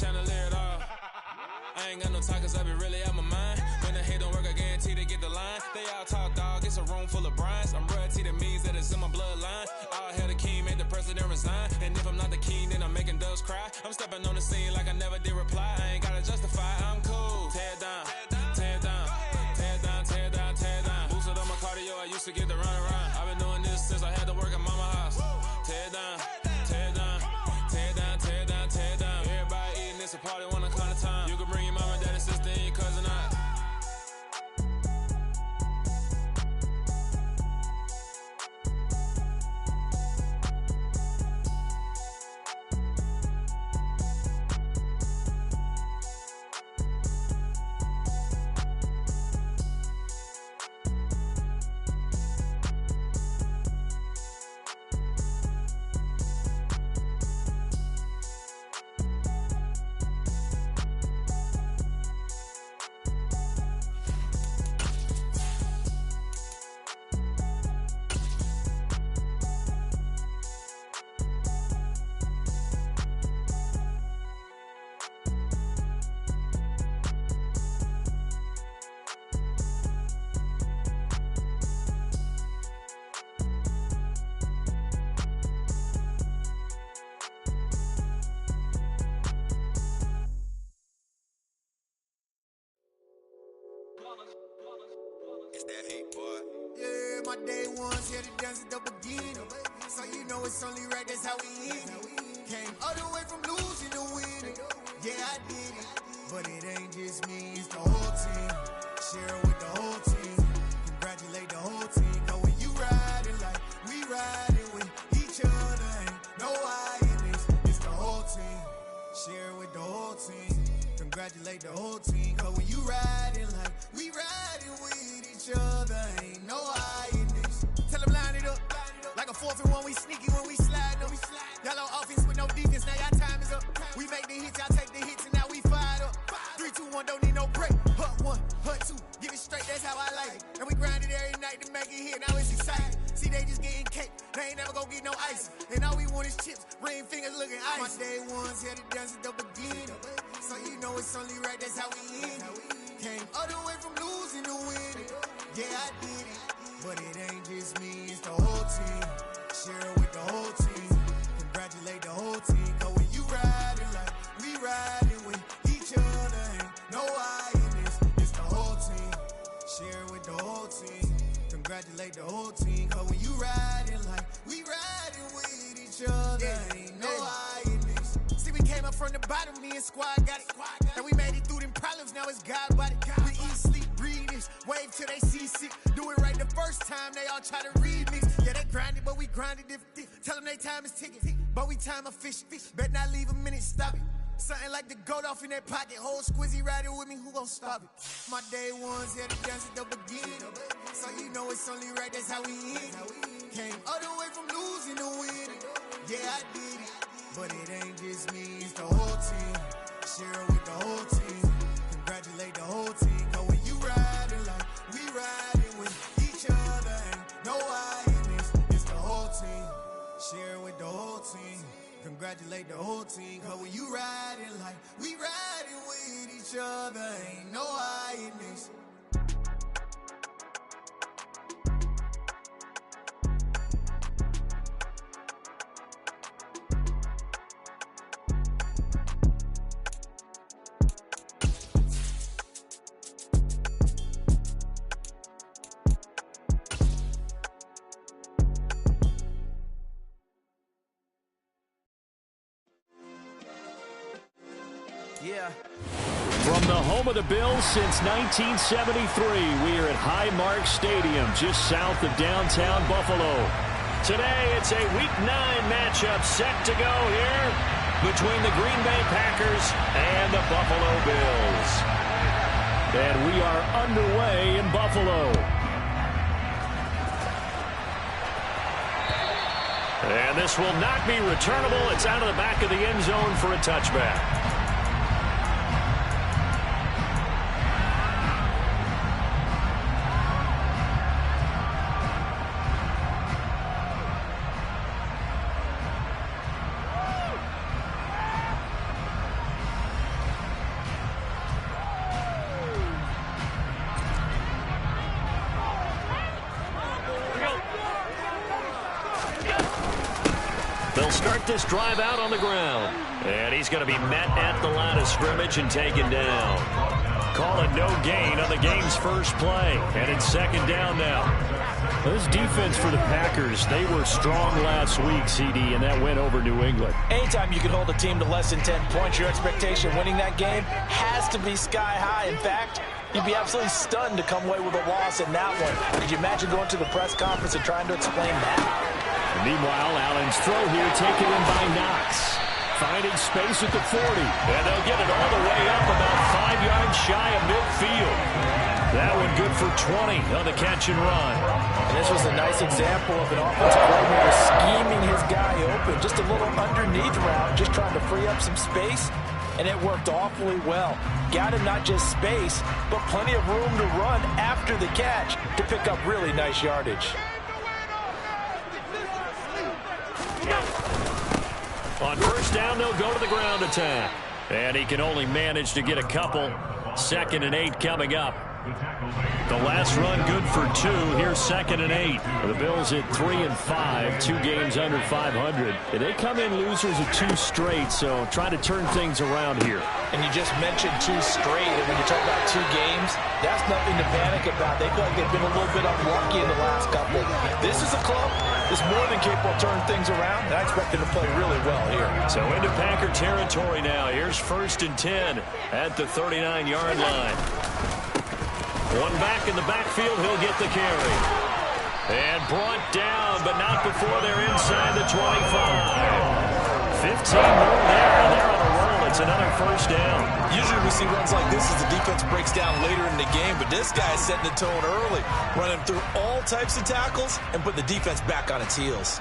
chandelier at all. I ain't got no talkers, I be really out my mind. When the hate don't work, I guarantee they get the line. They all talk, dog, it's a room full of brines. I'm royalty, that means that it's in my bloodline. All hail the king, made the president resign. And if I'm not the king, then I'm making doves cry. I'm stepping on the scene like I never did reply. I ain't gotta justify, I'm cool. Tear down, tear down, tear down, tear down, tear down. Boosted on my cardio, I used to get the run around. I've been doing this since I had to work at mama house. Tear down, tear down, tear down, tear down, tear down. Everybody eating, it's a party, one o'clock of time. You can bring your mama, daddy, sister, and your cousin out. It's that hate, boy. Yeah, my day ones here to dance at the beginning. So you know it's only right, that's how we end it. Came all the way from losing to winning. Yeah, I did it. But it ain't just me, it's the whole team. Share it with the whole team. Congratulate the whole team. Cause when you riding like we riding with each other, ain't no I in this. It's the whole team. Share it with the whole team. Congratulate the whole team. Cause when you riding like we riding with each other, ain't no I in this. Tell them line it up. Like a 4th and 1, we sneaky when we slide them. Y'all on offense with no defense, now y'all time is up. We make the hits, y'all take the hits, and now we fired up. 3, 2, 1, don't need no break. Hut 1, hut 2, get it straight, that's how I like it. And we grind it every night to make it hit, now it's exciting. See, they just getting cake, they ain't never gonna get no ice. And all we want is chips, ring fingers looking ice. My day ones here to dance at the beginning. So you know it's only right, that's how we end it. Came all the way from losing to winning. Yeah, I did it. But it ain't just me, it's the whole team. Share it with the whole team. Congratulate the whole team. Cause when you riding like we riding with each other, ain't no I in this. It's the whole team. Share it with the whole team. Congratulate the whole team. Cause when you riding like we riding with each other, ain't no I in this. See, we came up from the bottom, me and squad got it. And we made it through them problems, now it's God body. We eat, sleep, breathe this, wave till they see sick. Do it right the first time, they all try to remix. Yeah, they grinded, but we grinded different. Tell them they time is ticking, but we time a fish. Bet not leave a minute, stop it. Something like the goat off in that pocket. Whole squizzy riding with me, who gon' stop it? My day ones here to dance at the beginning. So you know it's only right, that's how we end it. Came all the way from losing to winning. Yeah, I did it. But it ain't just me, it's the whole team. Share it with the whole team. Congratulate the whole team. Cause when you riding like we riding with each other, ain't no I in this. It's the whole team. Share it with the whole team. Congratulate the whole team. Cause when you riding like we riding with each other, ain't no I in this. Yeah. From the home of the Bills since 1973, we are at Highmark Stadium, just south of downtown Buffalo. Today, it's a Week 9 matchup set to go here between the Green Bay Packers and the Buffalo Bills. And we are underway in Buffalo. And this will not be returnable. It's out of the back of the end zone for a touchback. start this drive out on the ground. And he's going to be met at the line of scrimmage and taken down. Calling no gain on the game's first play. And it's second down now. This defense for the Packers, they were strong last week, CD, and that went over New England. Anytime you can hold a team to less than 10 points, your expectation winning that game has to be sky high. In fact, you'd be absolutely stunned to come away with a loss in that one. Could you imagine going to the press conference and trying to explain that? Meanwhile, Allen's throw here taken in by Knox. Finding space at the 40. And they'll get it all the way up about 5 yards shy of midfield. That one good for 20 on the catch and run. And this was a nice example of an offensive coordinator scheming his guy open. Just a little underneath route, just trying to free up some space. And it worked awfully well. Got him not just space, but plenty of room to run after the catch to pick up really nice yardage. On first down, they'll go to the ground attack. And he can only manage to get a couple. 2nd and 8 coming up. The last run good for 2. Here's 2nd and 8. The Bills at 3 and 5, 2 games under 500. They come in losers of 2 straight, so try to turn things around here. And you just mentioned 2 straight, and when you talk about 2 games, that's nothing to panic about. They feel like they've been a little bit unlucky in the last couple. This is a club that's more than capable of turning things around, and I expect them to play really well here. So into Packer territory now. Here's 1st and 10 at the 39-yard line. One back in the backfield, he'll get the carry. And brought down, but not before they're inside the 25. 15 more there, and they're on a roll. It's another first down. Usually we see runs like this as the defense breaks down later in the game, but this guy's setting the tone early, running through all types of tackles and putting the defense back on its heels.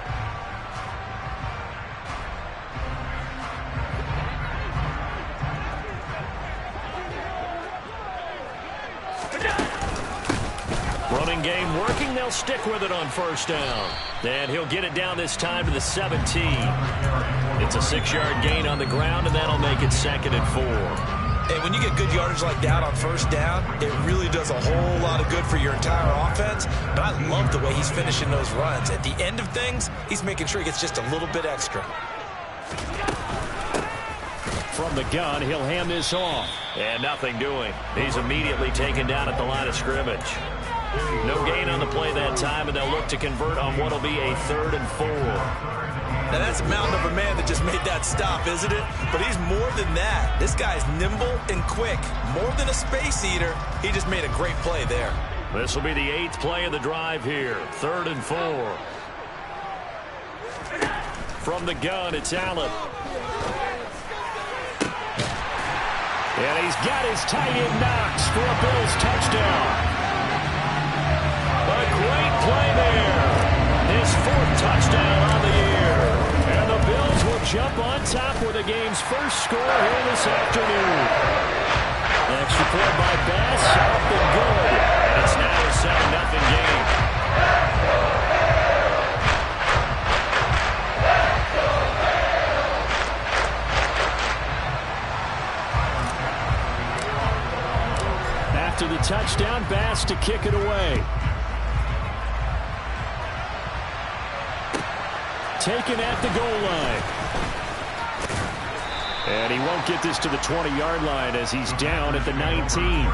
Running game working. They'll stick with it on first down. And he'll get it down this time to the 17. It's a 6-yard gain on the ground, and that'll make it 2nd and 4. And when you get good yardage like that on first down, it really does a whole lot of good for your entire offense. But I love the way he's finishing those runs. At the end of things, he's making sure he gets just a little bit extra. From the gun, he'll hand this off. And nothing doing. He's immediately taken down at the line of scrimmage. No gain on the play that time, and they'll look to convert on what will be a 3rd and 4. Now that's a mountain of a man that just made that stop, isn't it? But he's more than that. This guy's nimble and quick. More than a space eater, he just made a great play there. This will be the 8th play of the drive here. 3rd and 4. From the gun, it's Allen. And he's got his tight end Knox for a Bills touchdown. A great play there. His 4th touchdown on the year. And the Bills will jump on top with the game's first score here this afternoon. Extra point by Bass, up and good. It's now a 7-0 game. After the touchdown, Bass to kick it away. Taken at the goal line. And he won't get this to the 20-yard line as he's down at the 19.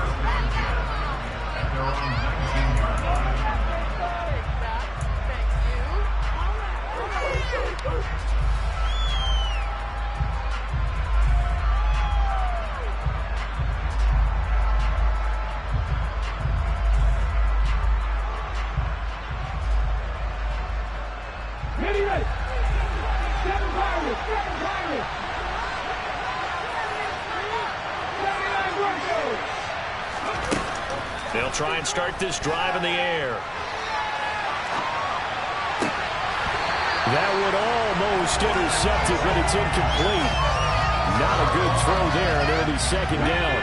They'll try and start this drive in the air. That would almost intercept it, but it's incomplete. Not a good throw there, and it'll be 2nd down.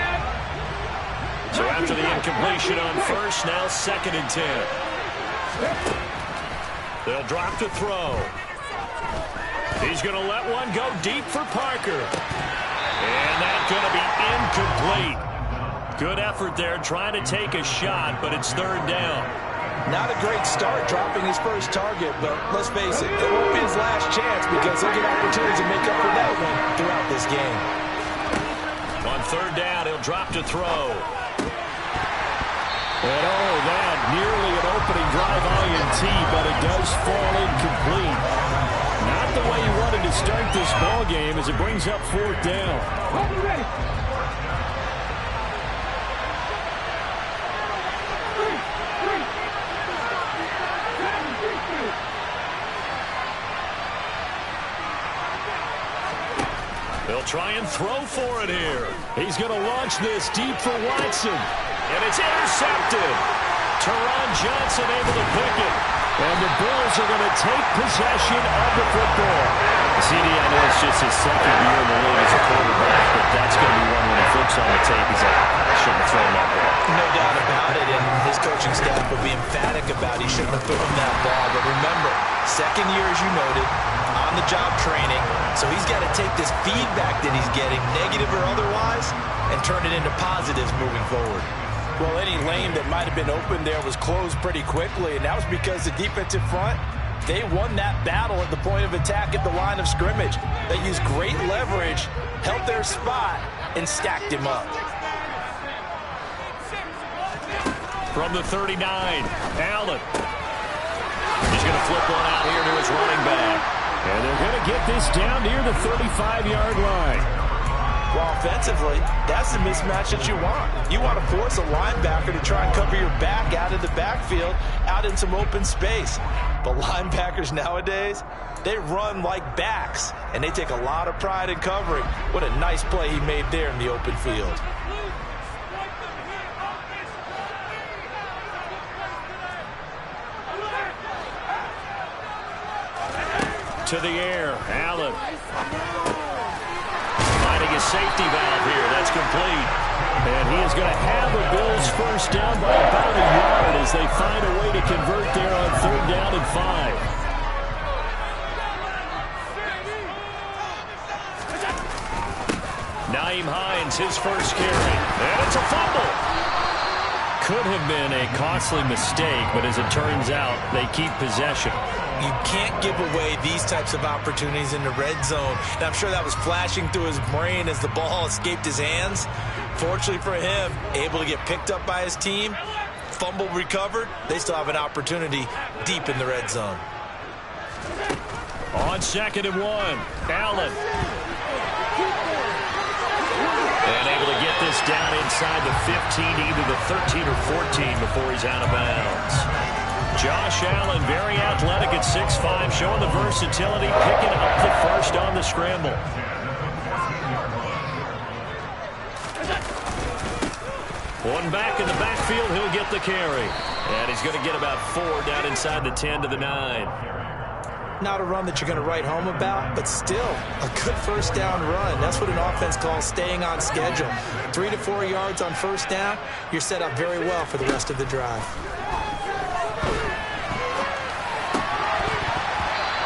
So after the incompletion on first, now 2nd and 10. They'll drop to throw. He's going to let one go deep for Parker. And that's going to be incomplete. Good effort there trying to take a shot, but it's 3rd down. Not a great start dropping his first target, but let's face it, it won't be his last chance because he'll get opportunities to make up for that one throughout this game. On third down, he'll drop to throw. And oh, that nearly an opening drive INT, but it does fall incomplete. Not the way he wanted to start this ball game as it brings up fourth down. They'll try and throw for it here. He's going to launch this deep for Watson. And it's intercepted. Teron Johnson able to pick it. And the Bills are going to take possession of the football. CD, I know it's just his second year in the league as a quarterback, but that's going to be one when he flips on the tape. He's like, I shouldn't have thrown that ball. No doubt about it, and his coaching staff will be emphatic about he shouldn't have thrown that ball. But remember, second year, as you noted, on-the-job training, so he's got to take this feedback that he's getting, negative or otherwise, and turn it into positives moving forward. Well, any lane that might have been open there was closed pretty quickly, and that was because the defensive front, they won that battle at the point of attack at the line of scrimmage. They used great leverage, held their spot, and stacked him up. From the 39, Allen. He's going to flip one out here to his running back. And they're going to get this down near the 35-yard line. Well, offensively, that's the mismatch that you want. You want to force a linebacker to try and cover your back out of the backfield, out in some open space. But linebackers nowadays, they run like backs, and they take a lot of pride in covering. What a nice play he made there in the open field. To the air, Allen. Finding a safety valve here, that's complete. And he is going to have the Bills first down by about a yard as they find a way to convert there on third down and 5. Nyheim Hines, his first carry. And it's a fumble. Could have been a costly mistake, but as it turns out, they keep possession. You can't give away these types of opportunities in the red zone. And I'm sure that was flashing through his brain as the ball escaped his hands. Fortunately for him, able to get picked up by his team, fumble recovered. They still have an opportunity deep in the red zone. On 2nd and 1, Allen. And able to get this down inside the 15, either the 13 or 14 before he's out of bounds. Josh Allen, very athletic at 6'5", showing the versatility, picking up the first on the scramble. One back in the backfield, he'll get the carry. And he's going to get about 4 down inside the 10 to the 9. Not a run that you're going to write home about, but still a good first down run. That's what an offense calls staying on schedule. 3 to 4 yards on first down, you're set up very well for the rest of the drive.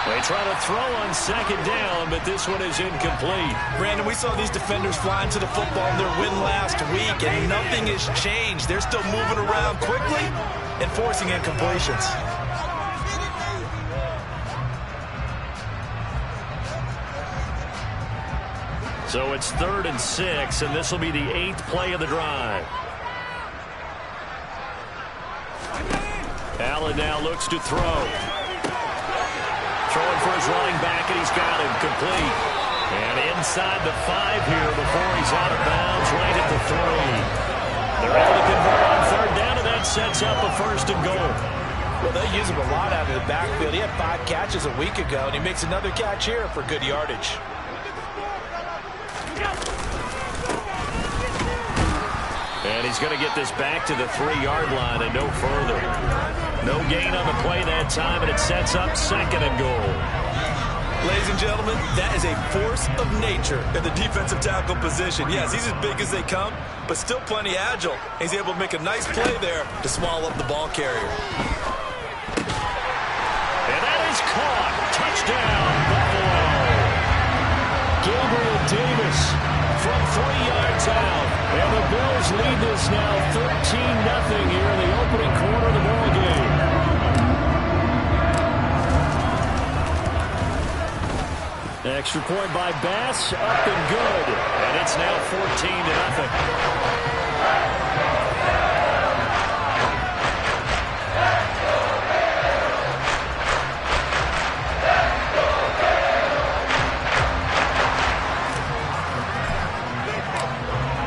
They try to throw on 2nd down, but this one is incomplete. Brandon, we saw these defenders flying to the football in their win last week, and nothing has changed. They're still moving around quickly and forcing incompletions. So it's 3rd and 6, and this will be the 8th play of the drive. Allen now looks to throw. Throwing for his running back, and he's got him complete. And inside the 5 here before he's out of bounds, right at the 3. They're able to convert on 3rd down, and that sets up a 1st and goal. Well, they use him a lot out of the backfield. He had 5 catches a week ago, and he makes another catch here for good yardage. And he's going to get this back to the 3-yard line and no further. No gain on the play that time, and it sets up 2nd and goal. Ladies and gentlemen, that is a force of nature in the defensive tackle position. Yes, he's as big as they come, but still plenty agile. He's able to make a nice play there to swallow up the ball carrier. And that is caught. Touchdown, Buffalo. Gabriel Davis from 3 yards out. And the Bills lead this now 13-0 here in the opening quarter of the ball game. Extra point by Bass, up and good. And it's now 14-0.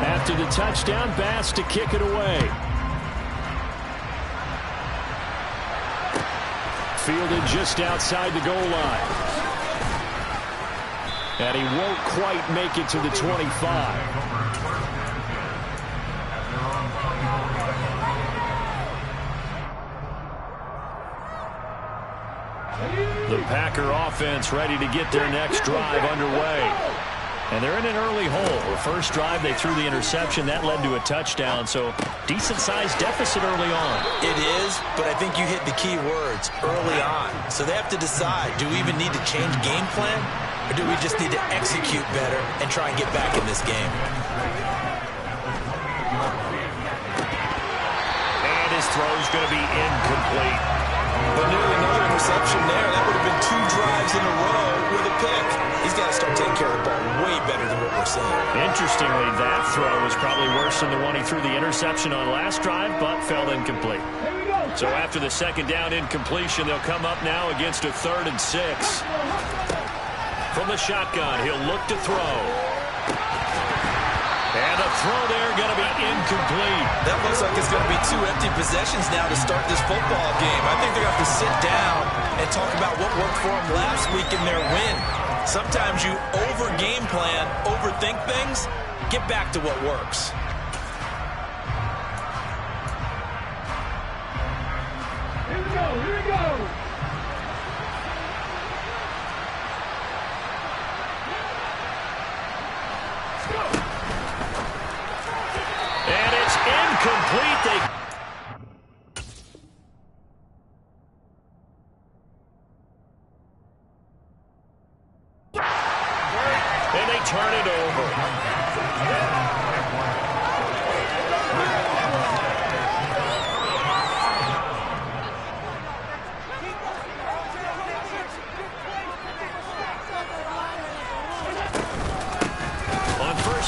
After the touchdown, Bass to kick it away. Fielded just outside the goal line. And he won't quite make it to the 25. The Packer offense ready to get their next drive underway. And they're in an early hole. The first drive, they threw the interception. That led to a touchdown, so decent-sized deficit early on. It is, but I think you hit the key words, early on. So they have to decide, do we even need to change game plan, or do we just need to execute better and try and get back in this game? And his throw's going to be incomplete. But nearly another interception there. That would have been 2 drives in a row with a pick. He's got to start taking care of the ball way better than what we're seeing. Interestingly, that throw was probably worse than the one he threw the interception on last drive, but fell incomplete. So after the second down incompletion, they'll come up now against a 3rd and 6. From the shotgun, he'll look to throw. And a throw there going to be incomplete. That looks like it's going to be 2 empty possessions now to start this football game. I think they're going to have to sit down and talk about what worked for them last week in their win. Sometimes you over-game plan, overthink things. Get back to what works. Here we go, here we go. And it's incomplete. And they turn it over.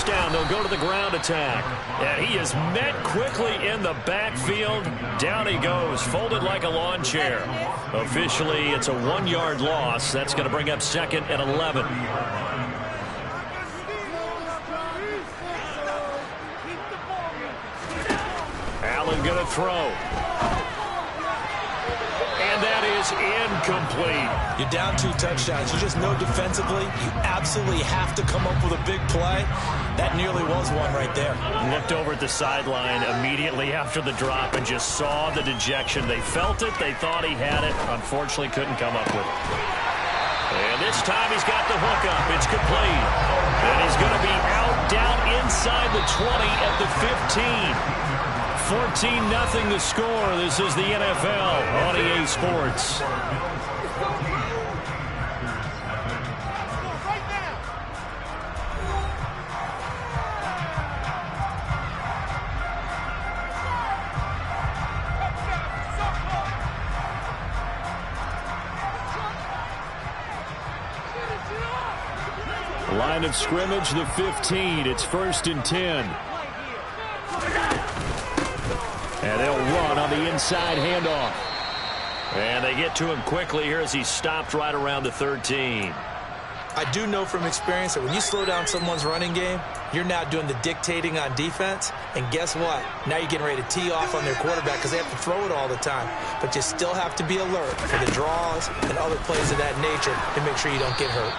Down, they'll go to the ground attack. And he is met quickly in the backfield. Down he goes, folded like a lawn chair. Officially, it's a 1-yard loss. That's going to bring up 2nd and 11. Allen going to throw. And that is incomplete. You're down 2 touchdowns. You just know defensively you absolutely have to come up with a big play. That nearly was one right there. Looked over at the sideline immediately after the drop and just saw the dejection. They felt it. They thought he had it. Unfortunately, couldn't come up with it. And this time he's got the hook up. It's complete. And he's going to be out down inside the 20 at the 15. 14-0 the score. This is the NFL on EA Sports. Line of scrimmage, the 15. It's 1st and 10. And they'll run on the inside handoff. And they get to him quickly here as he's stopped right around the 13. I do know from experience that when you slow down someone's running game, you're now doing the dictating on defense. And guess what? Now you're getting ready to tee off on their quarterback because they have to throw it all the time. But you still have to be alert for the draws and other plays of that nature to make sure you don't get hurt.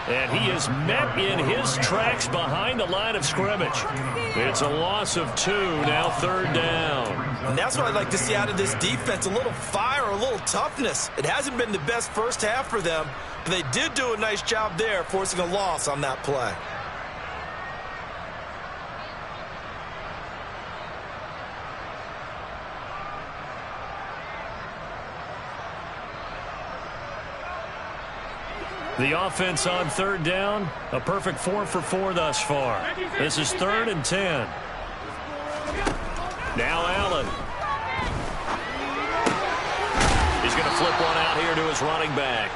And he is met in his tracks behind the line of scrimmage. It's a loss of 2, now 3rd down. And that's what I'd like to see out of this defense, a little fire, a little toughness. It hasn't been the best first half for them, but they did do a nice job there, forcing a loss on that play. The offense on 3rd down, a perfect 4 for 4 thus far. This is 3rd and 10. Now Allen. He's going to flip one out here to his running back.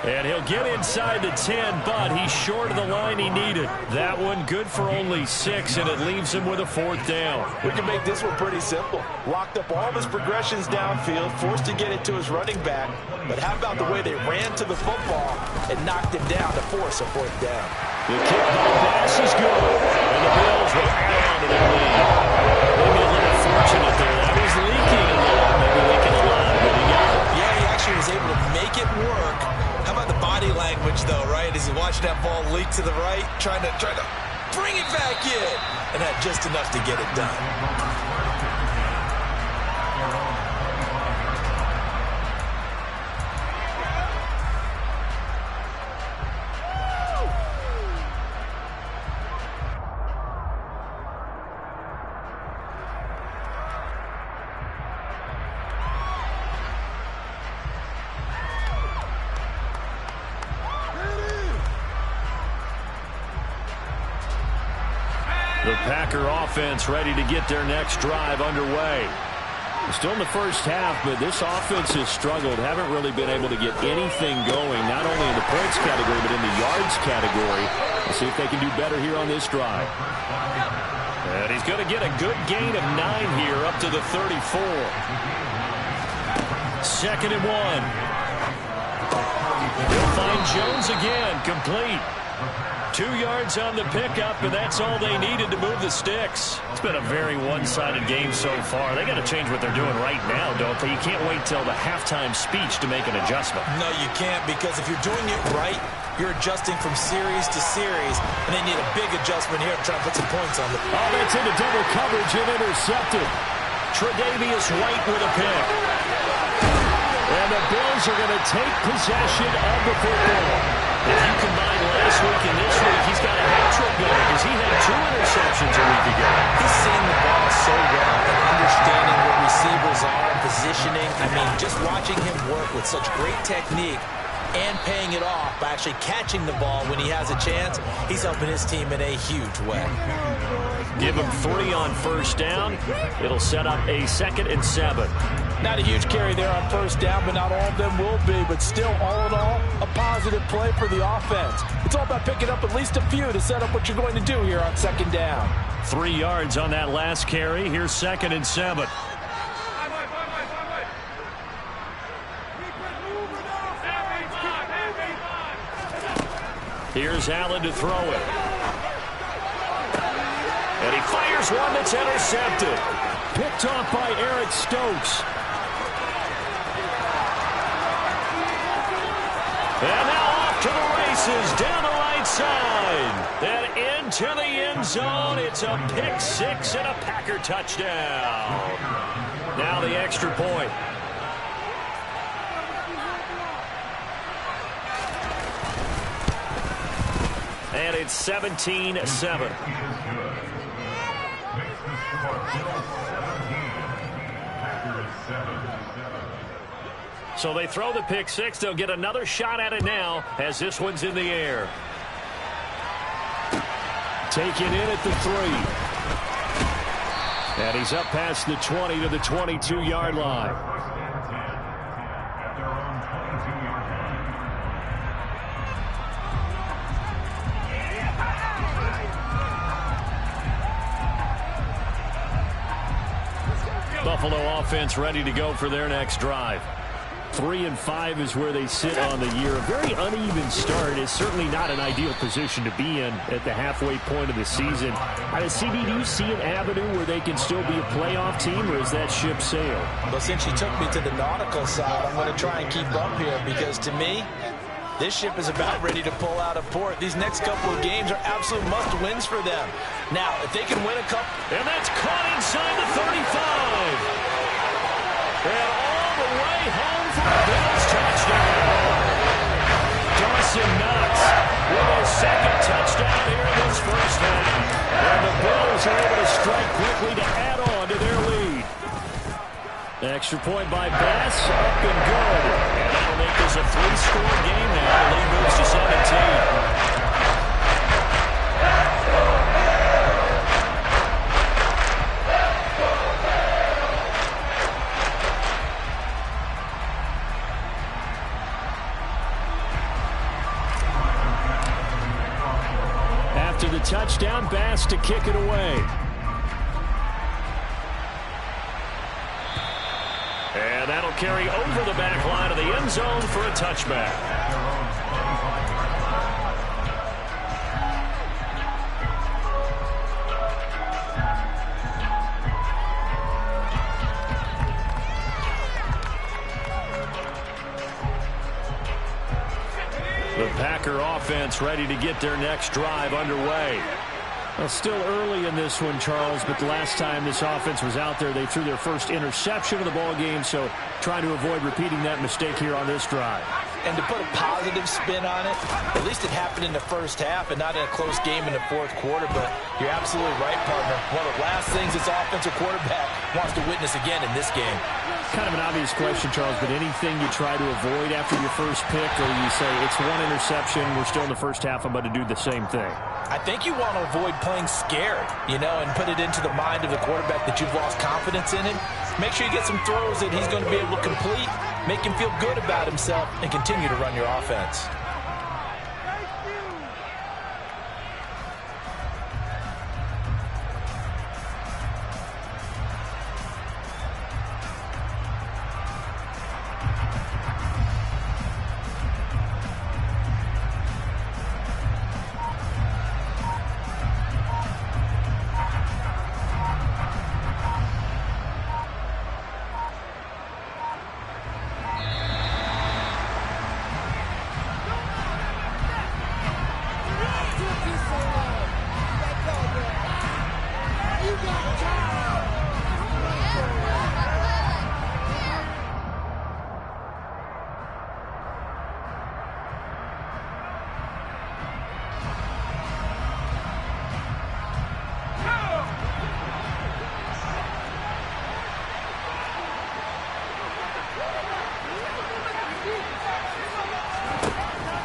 And he'll get inside the 10, but he's short of the line he needed. That one good for only 6, and it leaves him with a 4th down. We can make this one pretty simple. Locked up all of his progressions downfield, forced to get it to his running back. But how about the way they ran to the football and knocked him down to force a 4th down? The kick by Bass is good, and the Bills will add on to their lead. Maybe a little fortunate there. That was leaking a little, maybe leaking a lot, but he got it. Yeah, he actually was able to make it work. How about the body language, though, right? As he watched that ball leak to the right, trying to bring it back in, and had just enough to get it done. The Packer offense ready to get their next drive underway. Still in the first half, but this offense has struggled. Haven't really been able to get anything going, not only in the points category, but in the yards category. We'll see if they can do better here on this drive. And he's going to get a good gain of 9 here up to the 34. 2nd and 1. He'll find Jones again, complete. 2 yards on the pickup, and that's all they needed to move the sticks. It's been a very one-sided game so far. They got to change what they're doing right now, don't they? You can't wait till the halftime speech to make an adjustment. No, you can't, because if you're doing it right, you're adjusting from series to series, and they need a big adjustment here to try and put some points on the... Oh, that's into double coverage and intercepted. Tre'Davious White with a pick. And the Bills are going to take possession of the football. If you combine last week and this week, he's got a hat-trick going because he had 2 interceptions a week ago. He's seeing the ball so well and understanding where receivers are, positioning. I mean, just watching him work with such great technique and paying it off by actually catching the ball when he has a chance, he's helping his team in a huge way. Give him 3 on first down. It'll set up a 2nd and 7. Not a huge carry there on first down, but not all of them will be. But still, all in all, a positive play for the offense. It's all about picking up at least a few to set up what you're going to do here on 2nd down. 3 yards on that last carry. Here's 2nd and 7. Here's Allen to throw it. And he fires one that's intercepted. Picked off by Eric Stokes. And now off to the races down the right side. And into the end zone. It's a pick 6 and a Packer touchdown. Now the extra point. And it's 17-7. So they throw the pick 6. They'll get another shot at it now as this one's in the air. Taken in at the 3. And he's up past the 20 to the 22-yard line. Buffalo offense ready to go for their next drive. 3-5 is where they sit on the year. A very uneven start is certainly not an ideal position to be in at the halfway point of the season. CB, do you see an avenue where they can still be a playoff team, or is that ship sailed? Well, since you took me to the nautical side, I'm going to try and keep up here because, to me, this ship is about ready to pull out of port. These next couple of games are absolute must-wins for them. Now, if they can win a couple... And that's caught inside the 35. And all the way home for a Bills touchdown. Dawson Knox with his 2nd touchdown here in this first half. And the Bills are able to strike quickly to add on to their lead. Extra point by Bass, up and good. And that'll make this a 3-score game now. The lead moves to 17. First down, Bass to kick it away. And that'll carry over the back line of the end zone for a touchback. The Packer offense ready to get their next drive underway. Well, still early in this one, Charles, but the last time this offense was out there, they threw their first interception of the ball game, so trying to avoid repeating that mistake here on this drive. And to put a positive spin on it, at least it happened in the first half and not in a close game in the fourth quarter, but you're absolutely right, partner. One of the last things this offensive quarterback wants to witness again in this game. Kind of an obvious question, Charles, but anything you try to avoid after your first pick, or you say it's one interception, we're still in the first half, I'm about to do the same thing? I think you want to avoid playing scared, and put it into the mind of the quarterback that you've lost confidence in him. Make sure you get some throws that he's going to be able to complete, make him feel good about himself, and continue to run your offense.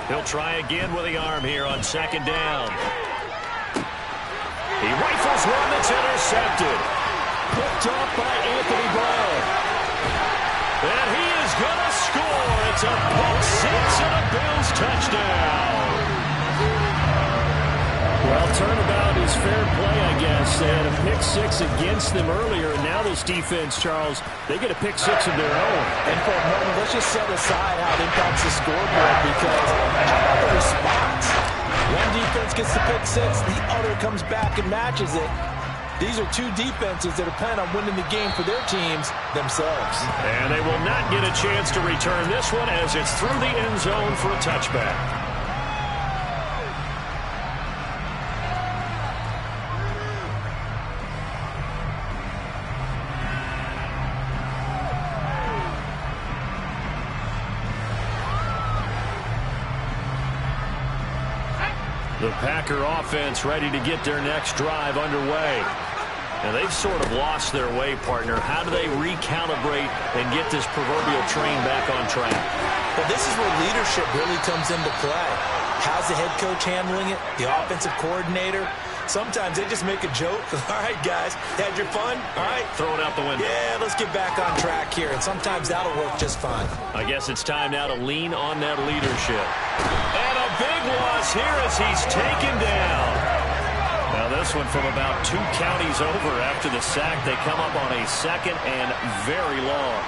He'll try again with the arm here on second down. He rifles one that's intercepted. Picked off by Anthony Brown. And he is going to score. It's a pick six and a Bills touchdown. Well, turnabout is fair play, I guess. They had a pick six against them earlier, and now this defense, Charles, they get a pick six of their own. And for a moment, let's just set aside how it impacts the scoreboard, because how about the response? One defense gets the pick six, the other comes back and matches it. These are two defenses that are planning on winning the game for their teams themselves. And they will not get a chance to return this one as it's through the end zone for a touchback. The Packer offense ready to get their next drive underway. And they've sort of lost their way, partner. How do they recalibrate and get this proverbial train back on track? Well, this is where leadership really comes into play. How's the head coach handling it? The offensive coordinator? Sometimes they just make a joke. All right, guys, had your fun? All right. Throw it out the window. Yeah, let's get back on track here. And sometimes that'll work just fine. I guess it's time now to lean on that leadership. And a big loss here as he's taken down. Now this one from about 2 counties over after the sack. They come up on a second and very long.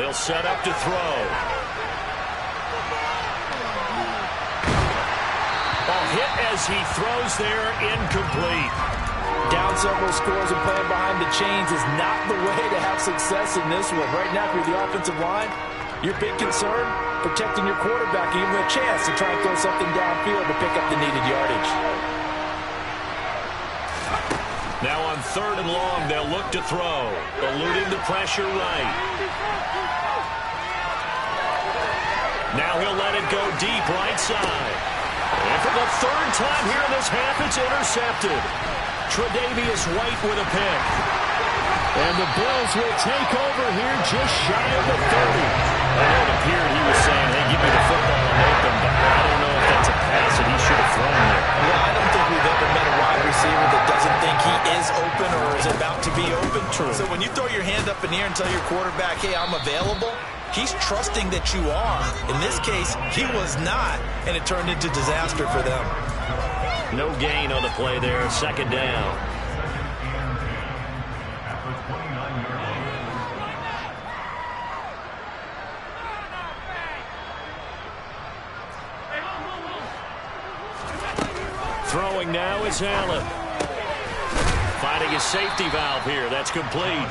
They'll set up to throw. Hit as he throws there, incomplete. Down several scores and playing behind the chains is not the way to have success in this one. Right now, if you're the offensive line, your big concern, protecting your quarterback, give him a chance to try and throw something downfield to pick up the needed yardage. Now on third and long, they'll look to throw, eluding the pressure right. Now he'll let it go deep right side. And for the third time here in this half, it's intercepted. Tre'Davious White with a pick. And the Bills will take over here just shy of the 30. It appeared he was saying, hey, give me the football, I'm open, but I don't know if that's a pass that he should have thrown there. Well, I don't think we've ever met a wide receiver that doesn't think he is open or is about to be open. True. So when you throw your hand up in the air and tell your quarterback, hey, I'm available, He's trusting that you are. In this case, he was not, and it turned into disaster for them. No gain on the play there. Second down. Throwing now is Allen. Finding his safety valve here. That's complete.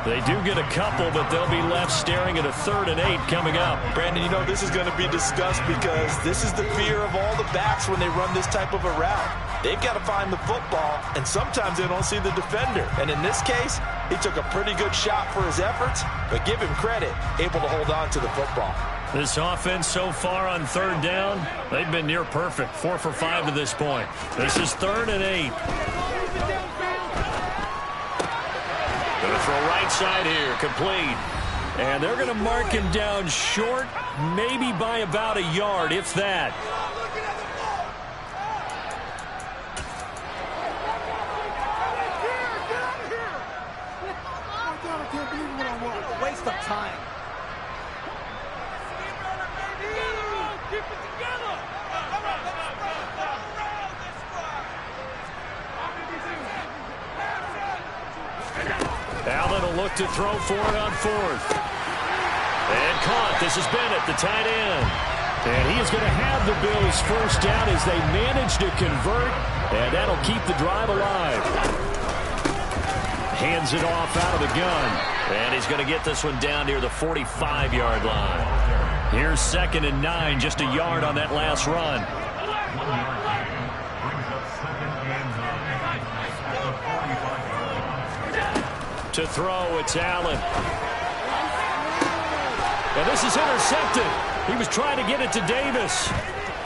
They do get a couple, but they'll be left staring at a 3rd and 8 coming up. Brandon, you know this is going to be discussed because this is the fear of all the backs when they run this type of a route. They've got to find the football, and sometimes they don't see the defender. And in this case, he took a pretty good shot for his efforts, but give him credit, able to hold on to the football. This offense so far on 3rd down, they've been near perfect. 4 for 5 to this point. This is 3rd and 8. Going to throw right side here, complete. And they're going to mark him down short, maybe by about a yard, if that. Waste of time. Allen will look to throw for it on 4th. And caught. This is Bennett, the tight end. And he is going to have the Bills first down as they manage to convert. And that'll keep the drive alive. Hands it off out of the gun. And he's going to get this one down near the 45-yard line. Here's 2nd and 9, just a yard on that last run. To throw, it's Allen. And this is intercepted. He was trying to get it to Davis.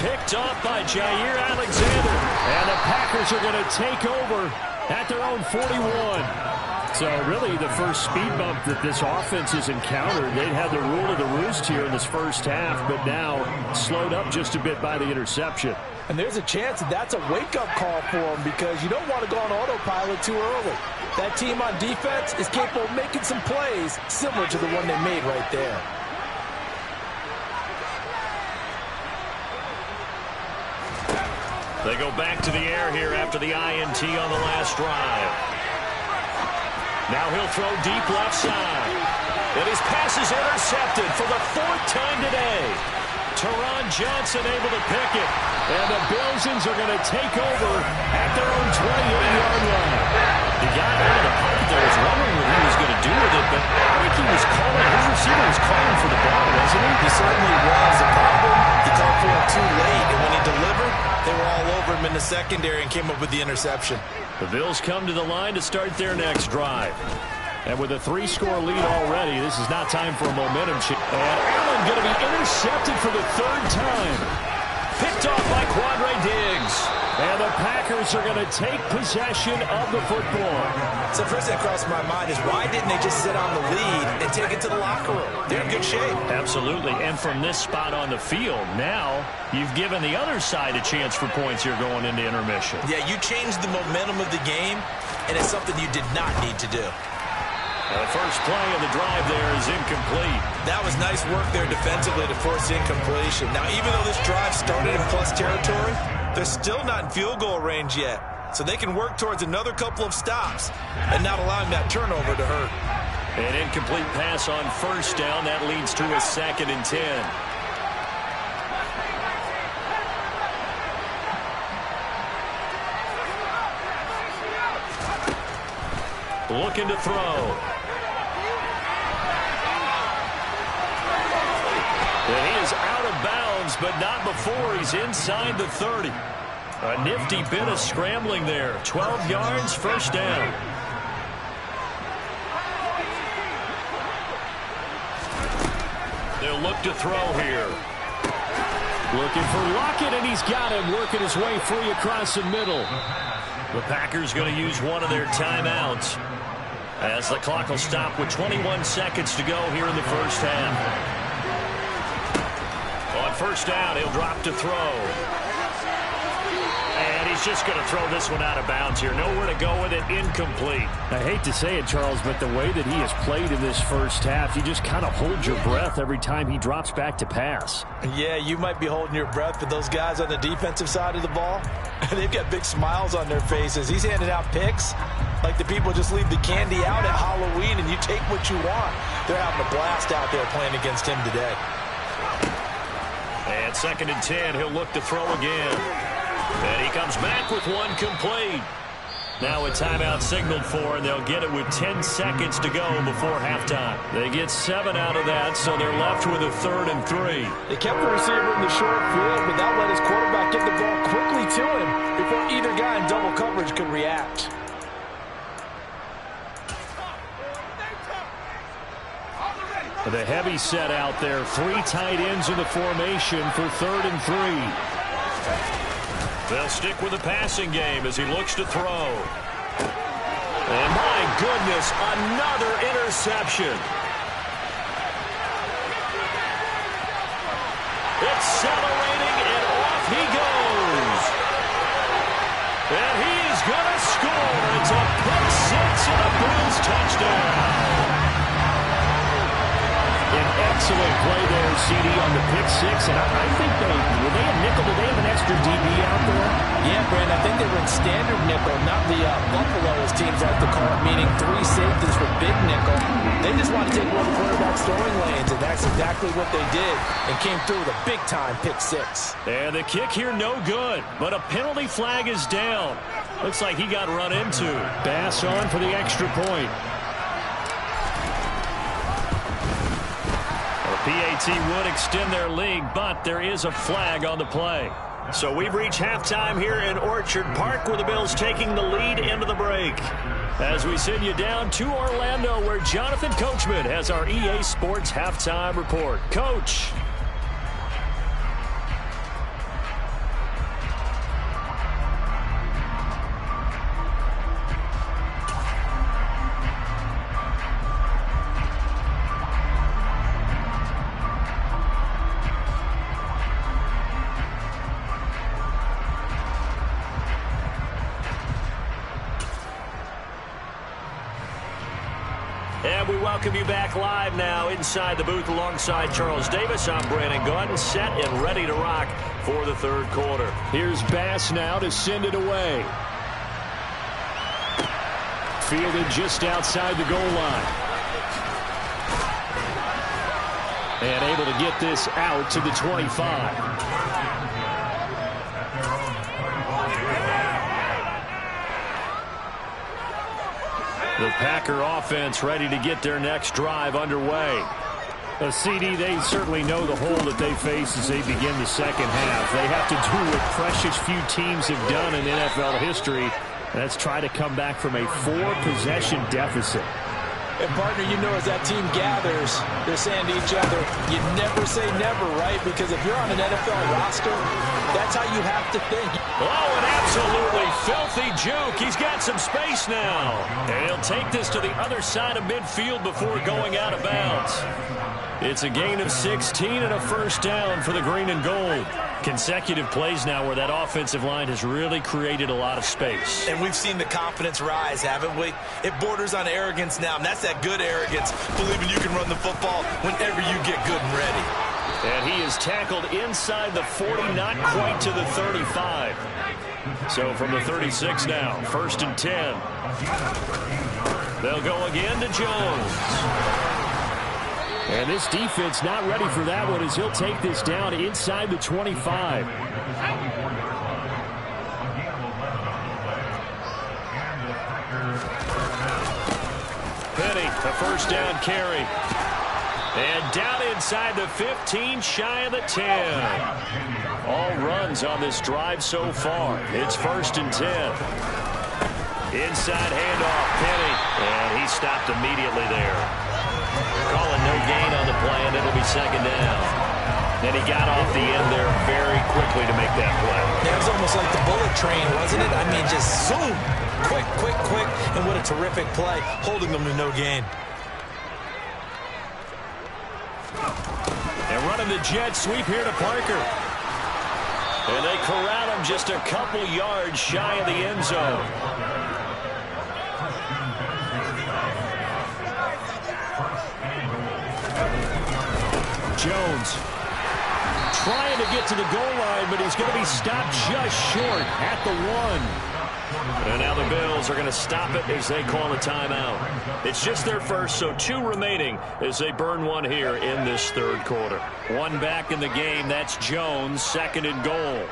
Picked off by Jair Alexander. And the Packers are going to take over at their own 41. So really the first speed bump that this offense has encountered. They'd had the rule of the roost here in this first half, but now slowed up just a bit by the interception. And there's a chance that that's a wake-up call for them because you don't want to go on autopilot too early. That team on defense is capable of making some plays similar to the one they made right there. They go back to the air here after the INT on the last drive. Now he'll throw deep left side. And his pass is intercepted for the 4th time today. Teron Johnson able to pick it. And the Bills are going to take over at their own 28-yard line. The guy out of the pocket there was wondering what he was going to do with it, but I think he was calling, his receiver was calling for the ball, wasn't he? He certainly was. The problem, he called for it too late, and when he delivered, they were all over him in the secondary and came up with the interception. The Bills come to the line to start their next drive. And with a 3-score lead already, this is not time for a momentum shift. And Allen going to be intercepted for the 3rd time. Picked off by Quandre Diggs. And the Packers are going to take possession of the football. So first that crossed my mind is why didn't they just sit on the lead and take it to the locker room? They're in good shape. Absolutely. And from this spot on the field, now you've given the other side a chance for points here going into intermission. Yeah, you changed the momentum of the game, and it's something you did not need to do. The first play of the drive there is incomplete. That was nice work there defensively to force incompletion. Now, even though this drive started in plus territory, they're still not in field goal range yet. So they can work towards another couple of stops and not allowing that turnover to hurt. An incomplete pass on first down. That leads to a 2nd and 10. Looking to throw. And he is out of bounds, but not before he's inside the 30. A nifty bit of scrambling there. 12 yards, first down. They'll look to throw here. Looking for Lockett, and he's got him working his way free across the middle. The Packers going to use one of their timeouts as the clock will stop with 21 seconds to go here in the first half. On first down, he'll drop to throw. And he's he's just going to throw this one out of bounds here. Nowhere to go with it. Incomplete. I hate to say it, Charles, but the way that he has played in this first half, you just kind of hold your breath every time he drops back to pass. Yeah, you might be holding your breath, but those guys on the defensive side of the ball, they've got big smiles on their faces. He's handing out picks like the people just leave the candy out at Halloween and you take what you want. They're having a blast out there playing against him today. And 2nd and 10, he'll look to throw again. And he comes back with one complete. Now a timeout signaled for, and they'll get it with 10 seconds to go before halftime. They get 7 out of that, so they're left with a 3rd and 3. They kept the receiver in the short field, but that let his quarterback get the ball quickly to him before either guy in double coverage could react. The heavy set out there. 3 tight ends in the formation for 3rd and 3. They'll stick with the passing game as he looks to throw. And my goodness, another interception. Accelerating, and off he goes. And he is going to score. It's a pick 6 and a Bills touchdown. An excellent play there, CD, on the pick 6. And I think were they a nickel? Did they have an extra DB out there? Yeah, Brand, I think they were in standard nickel, not the Buffalo, as teams like to call it, meaning 3 safeties for big nickel. They just want to take one of the quarterback's throwing lanes, and that's exactly what they did, and came through with a big-time pick 6. And the kick here, no good, but a penalty flag is down. Looks like he got run into. Bass on for the extra point. PAT would extend their lead, but there is a flag on the play. So we've reached halftime here in Orchard Park, with the Bills taking the lead into the break. As we send you down to Orlando, where Jonathan Coachman has our EA Sports halftime report. Coach. And we welcome you back live now inside the booth alongside Charles Davis. I'm Brandon Gordon, set and ready to rock for the 3rd quarter. Here's Bass now to send it away. Fielded just outside the goal line. And able to get this out to the 25. The Packer offense ready to get their next drive underway. CD, they certainly know the hole that they face as they begin the second half. They have to do what precious few teams have done in NFL history. That's try to come back from a 4-possession deficit. And, partner, you know, as that team gathers, they're saying to each other, you never say never, right? Because if you're on an NFL roster, that's how you have to think. Oh, an absolutely filthy juke. He's got some space now. And he'll take this to the other side of midfield before going out of bounds. It's a gain of 16 and a first down for the green and gold. Consecutive plays now where that offensive line has really created a lot of space. And we've seen the confidence rise, haven't we? It borders on arrogance now, and that's that good arrogance, believing you can run the football whenever you get good and ready. And he is tackled inside the 40, not quite to the 35. So from the 36 now, 1st and 10. They'll go again to Jones. And this defense not ready for that one as he'll take this down inside the 25. Penny, a first down carry. And down inside the 15, shy of the 10. All runs on this drive so far. It's 1st and 10. Inside handoff, Penny. And he stopped immediately there. Calling no gain on the play, and it'll be 2nd down. And he got off the end there very quickly to make that play. It was almost like the bullet train, wasn't it? I mean, just zoom. Quick, quick, quick. And what a terrific play, holding them to no gain. And running the jet sweep here to Parker. And they corral him just a couple yards shy of the end zone. Jones trying to get to the goal line, but he's going to be stopped just short at the 1. And now the Bills are going to stop it as they call a timeout. It's just their first, so 2 remaining as they burn one here in this third quarter. 1 back in the game. That's Jones, 2nd and goal.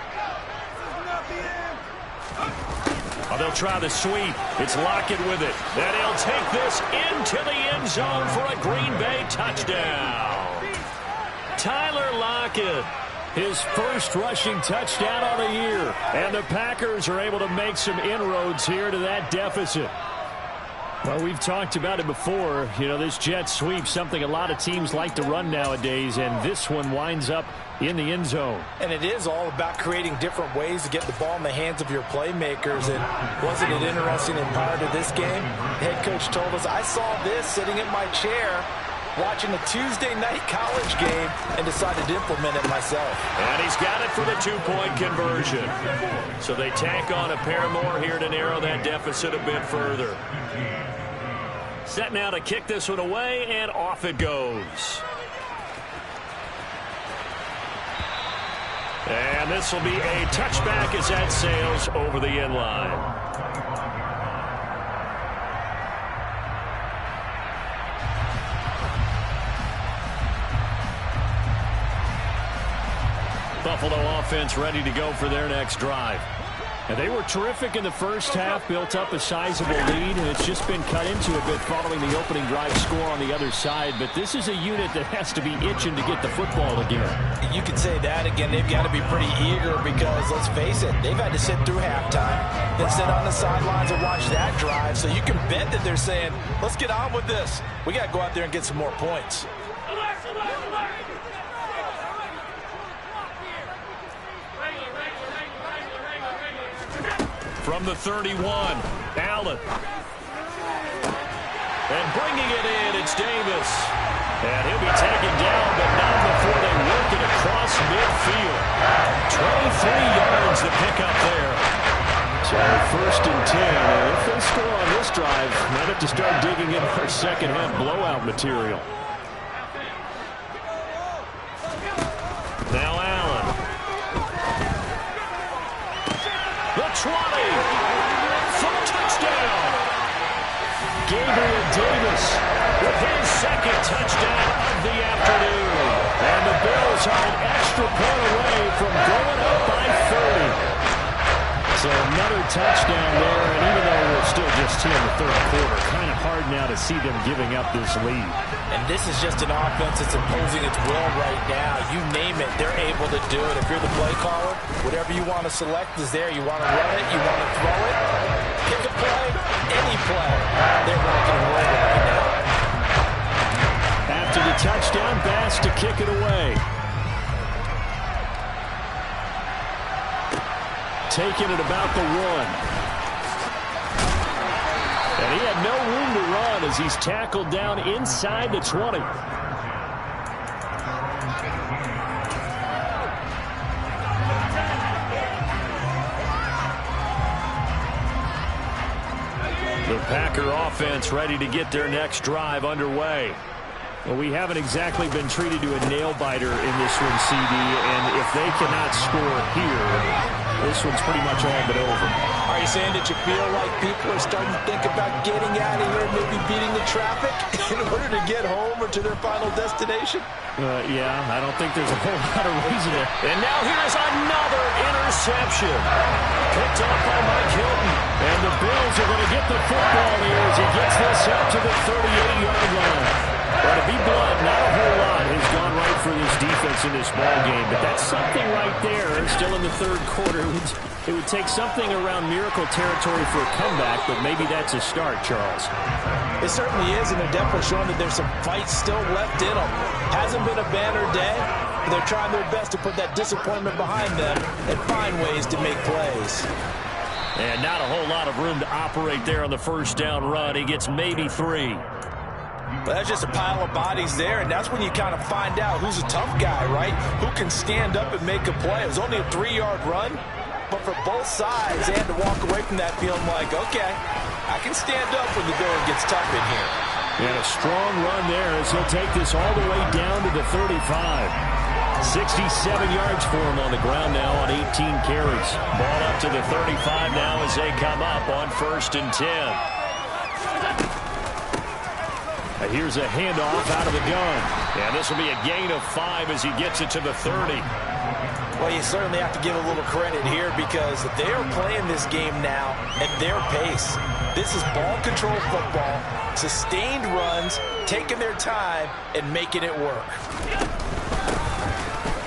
Oh, they'll try the sweep. It's Lockett with it. And he'll take this into the end zone for a Green Bay touchdown. Tyler Lockett, his first rushing touchdown on the year. And the Packers are able to make some inroads here to that deficit. Well, we've talked about it before. You know, this jet sweep, something a lot of teams like to run nowadays, and this one winds up in the end zone. And it is all about creating different ways to get the ball in the hands of your playmakers. And wasn't it interesting and prior to this game, the head coach told us, I saw this sitting in my chair watching a Tuesday night college game and decided to implement it myself. And he's got it for the 2-point conversion. So they tack on a pair more here to narrow that deficit a bit further. Set now to kick this one away, and off it goes. And this will be a touchback as that sails over the end line. Buffalo offense ready to go for their next drive. And they were terrific in the first half, built up a sizable lead, and it's just been cut into a bit following the opening drive score on the other side. But this is a unit that has to be itching to get the football again. You could say that again. They've got to be pretty eager because, let's face it, they've had to sit through halftime, then sit on the sidelines and watch that drive. So you can bet that they're saying, let's get on with this. We got to go out there and get some more points. From the 31, Allen. And bringing it in, it's Davis. And he'll be taken down, but not before they work it across midfield. 23 yards to pick up there. So 1st and 10. And if they score on this drive, might have to start digging in for second half blowout material. Now Allen. The 20 for the touchdown. Gabriel Davis with his 2nd touchdown of the afternoon. And the Bills are an extra point away from going up by 30. So another touchdown there, and even though we're still just here in the third quarter, kind of hard now to see them giving up this lead. And this is just an offense that's imposing its will right now. You name it, they're able to do it. If you're the play caller, whatever you want to select is there. You want to run it, you want to throw it, pick a play, any play. They're rocking and rolling right now. After the touchdown, Bass to kick it away. Taking it about the 1. And he had no room to run as he's tackled down inside the 20. The Packer offense ready to get their next drive underway. Well, we haven't exactly been treated to a nail-biter in this one, CD, and if they cannot score here, this one's pretty much all but over. Are you saying that you feel like people are starting to think about getting out of here, maybe beating the traffic in order to get home or to their final destination? Yeah, I don't think there's a whole lot of reason to. And now here's another interception. Picked off by Mike Hilton. And the Bills are going to get the football here as he gets this up to the 38-yard line. Well, to be blunt, not a whole lot has gone right for this defense in this ball game, but that's something right there. Still in the third quarter, it would take something around miracle territory for a comeback, but maybe that's a start, Charles. It certainly is, and they're definitely showing that there's some fight still left in them. Hasn't been a banner day, but they're trying their best to put that disappointment behind them and find ways to make plays. And not a whole lot of room to operate there on the first down run. He gets maybe 3. But that's just a pile of bodies there, and that's when you kind of find out who's a tough guy, right? Who can stand up and make a play. It was only a 3-yard run, but for both sides, they had to walk away from that feeling like, okay, I can stand up when the going gets tough in here. And a strong run there as he'll take this all the way down to the 35. 67 yards for him on the ground now on 18 carries. Ball up to the 35 now as they come up on 1st and 10. Here's a handoff out of the gun. And this will be a gain of 5 as he gets it to the 30. Well, you certainly have to give a little credit here because they are playing this game now at their pace. This is ball control football, sustained runs, taking their time, and making it work.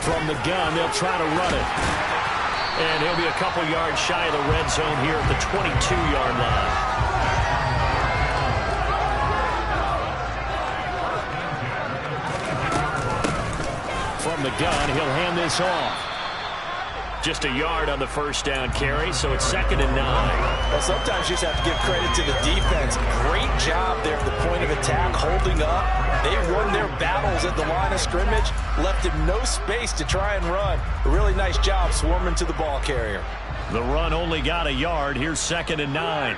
From the gun, they'll try to run it. And he'll be a couple yards shy of the red zone here at the 22-yard line. From the gun, he'll hand this off. Just a yard on the first down carry, so it's 2nd and 9. Well, sometimes you just have to give credit to the defense. Great job there at the point of attack, holding up. They won their battles at the line of scrimmage, left him no space to try and run. A really nice job swarming to the ball carrier. The run only got a yard. Here's 2nd and 9.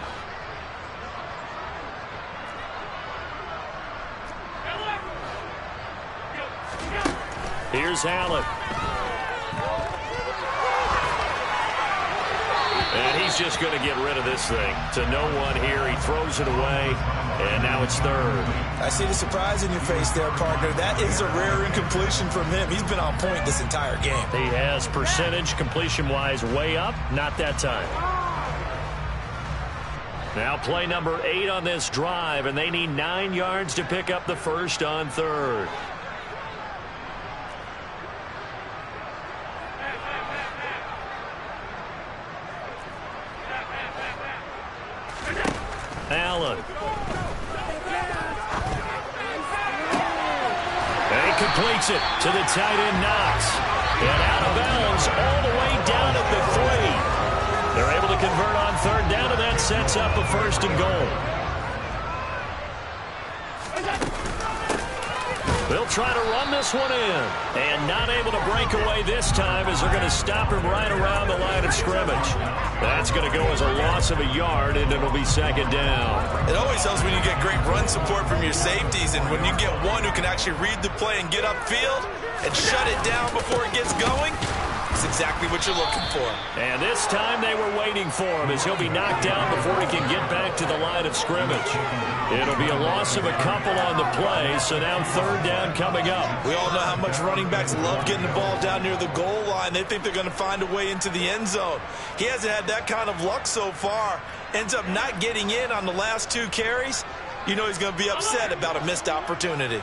Here's Allen. And he's just going to get rid of this thing. To no one here. He throws it away. And now it's 3rd. I see the surprise in your face there, partner. That is a rare incompletion from him. He's been on point this entire game. He has percentage completion-wise way up. Not that time. Now play number 8 on this drive. And they need 9 yards to pick up the first on 3rd. Allen. And he completes it to the tight end, Knox. And out of bounds all the way down at the 3. They're able to convert on 3rd down, and that sets up a 1st and goal. They'll try to run this one in. And not able to break away this time as they're going to stop him right around the line of scrimmage. That's going to go as a loss of a yard, and it'll be 2nd down. It always helps when you get great run support from your safeties, and when you get one who can actually read the play and get upfield and shut it down before it gets going, it's exactly what you're looking for. And this time they were waiting for him as he'll be knocked down before he can get back to the line of scrimmage. It'll be a loss of a couple on the play, so now 3rd down coming up. We all know how much running backs love getting the ball down near the goal line. They think they're going to find a way into the end zone. He hasn't had that kind of luck so far. Ends up not getting in on the last 2 carries. You know he's going to be upset about a missed opportunity.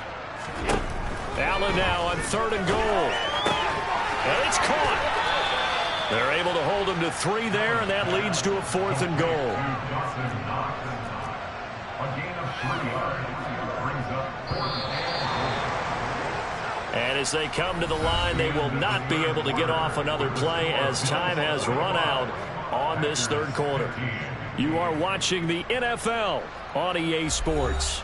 Allen now on 3rd and goal. And it's caught. They're able to hold him to 3 there, and that leads to a 4th and goal. And as they come to the line, they will not be able to get off another play as time has run out on this 3rd quarter. You are watching the NFL on EA Sports.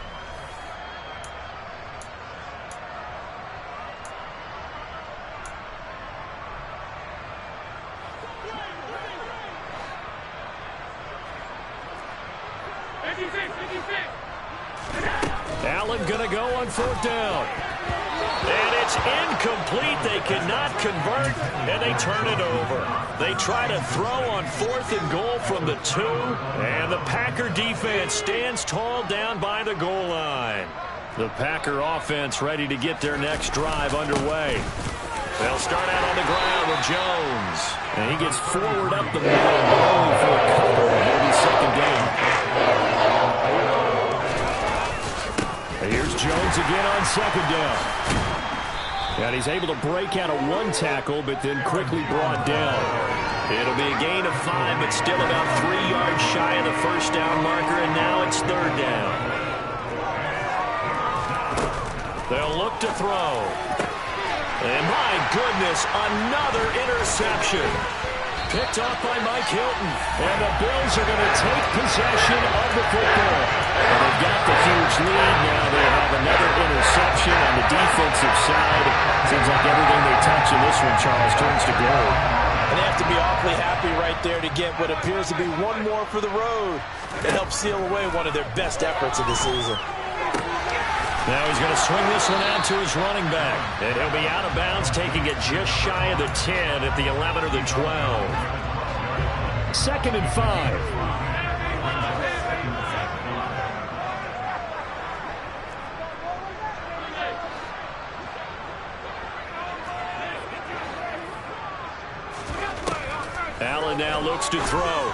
Allen going to go on 4th down. And it's incomplete. They cannot convert, and they turn it over. They try to throw on 4th and goal from the 2, and the Packer defense stands tall down by the goal line. The Packer offense ready to get their next drive underway. They'll start out on the ground with Jones. And he gets forward up the middle, going for a couple. Maybe 2nd down. Here's Jones again on 2nd down. And he's able to break out of 1 tackle, but then quickly brought down. It'll be a gain of 5, but still about 3 yards shy of the 1st down marker, and now it's 3rd down. They'll look to throw. And my goodness, another interception. Picked off by Mike Hilton. And the Bills are going to take possession of the football. And they've got the huge lead. Now they have another interception on the defensive side. Seems like everything they touch in this one, Charles, turns to gold. And they have to be awfully happy right there to get what appears to be one more for the road. It helps seal away one of their best efforts of the season. Now he's going to swing this one out to his running back. And he'll be out of bounds, taking it just shy of the 10 at the 11 or the 12. 2nd and 5. Allen now looks to throw.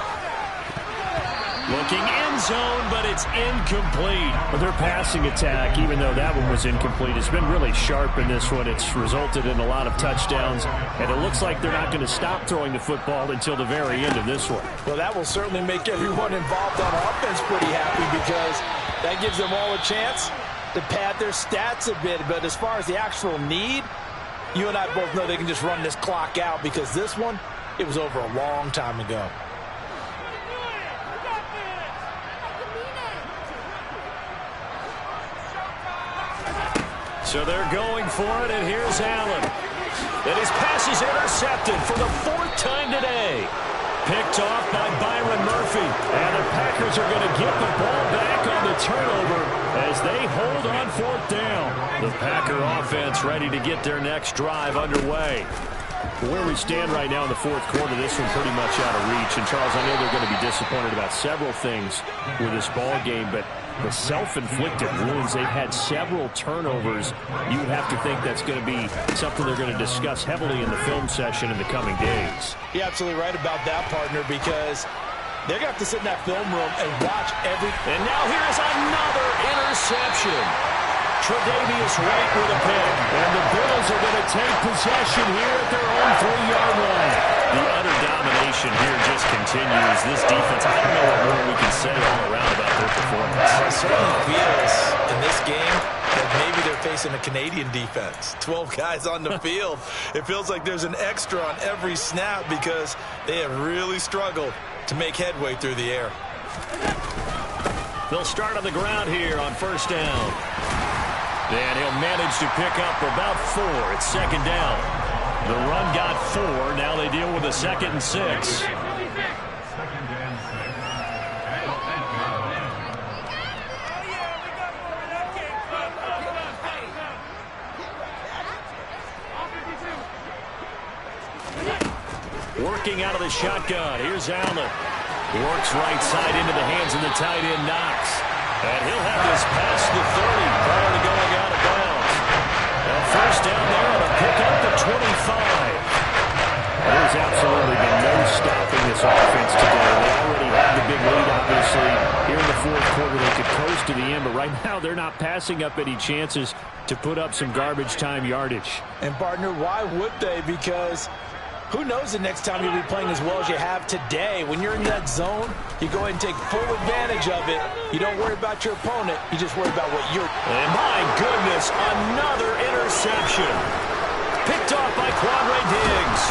Looking end zone, but it's incomplete. Well, their passing attack, even though that one was incomplete, has been really sharp in this one. It's resulted in a lot of touchdowns, and it looks like they're not going to stop throwing the football until the very end of this one. Well, that will certainly make everyone involved on offense pretty happy because that gives them all a chance to pad their stats a bit. But as far as the actual need, you and I both know they can just run this clock out because this one, it was over a long time ago. So they're going for it, and here's Allen. And his pass is intercepted for the 4th time today. Picked off by Byron Murphy. And the Packers are going to get the ball back on the turnover as they hold on 4th down. The Packer offense ready to get their next drive underway. Where we stand right now in the 4th quarter, this one pretty much out of reach. And, Charles, I know they're going to be disappointed about several things with this ball game, but the self-inflicted wounds, they've had several turnovers. You would have to think that's going to be something they're going to discuss heavily in the film session in the coming days. You're absolutely right about that, partner, because they're going to have to sit in that film room and watch every... And now here's another interception. Tre'Davious White with a pick. And the Bills are going to take possession here at their own 3-yard line. The utter domination here just continues. This defense, I don't know what more we can say all around about their performance. It certainly feels in this game that maybe they're facing a Canadian defense. 12 guys on the field. It feels like there's an extra on every snap because they have really struggled to make headway through the air. They'll start on the ground here on 1st down. And he'll manage to pick up about 4. It's 2nd down. The run got 4. Now they deal with a 2nd and 6. Working out of the shotgun. Here's Allen. Works right side into the hands of the tight end, Knox. And he'll have this past the 30 prior to going out of bounds. And 1st down there on a pick up the 25. There's absolutely been no stopping this offense today. They already have the big lead, obviously. Here in the 4th quarter, they could coast to the end, but right now they're not passing up any chances to put up some garbage time yardage. And, partner, why would they? Because who knows the next time you'll be playing as well as you have today. When you're in that zone, you go ahead and take full advantage of it. You don't worry about your opponent. You just worry about what you're... And my goodness, another interception. Picked off by Quandre Diggs.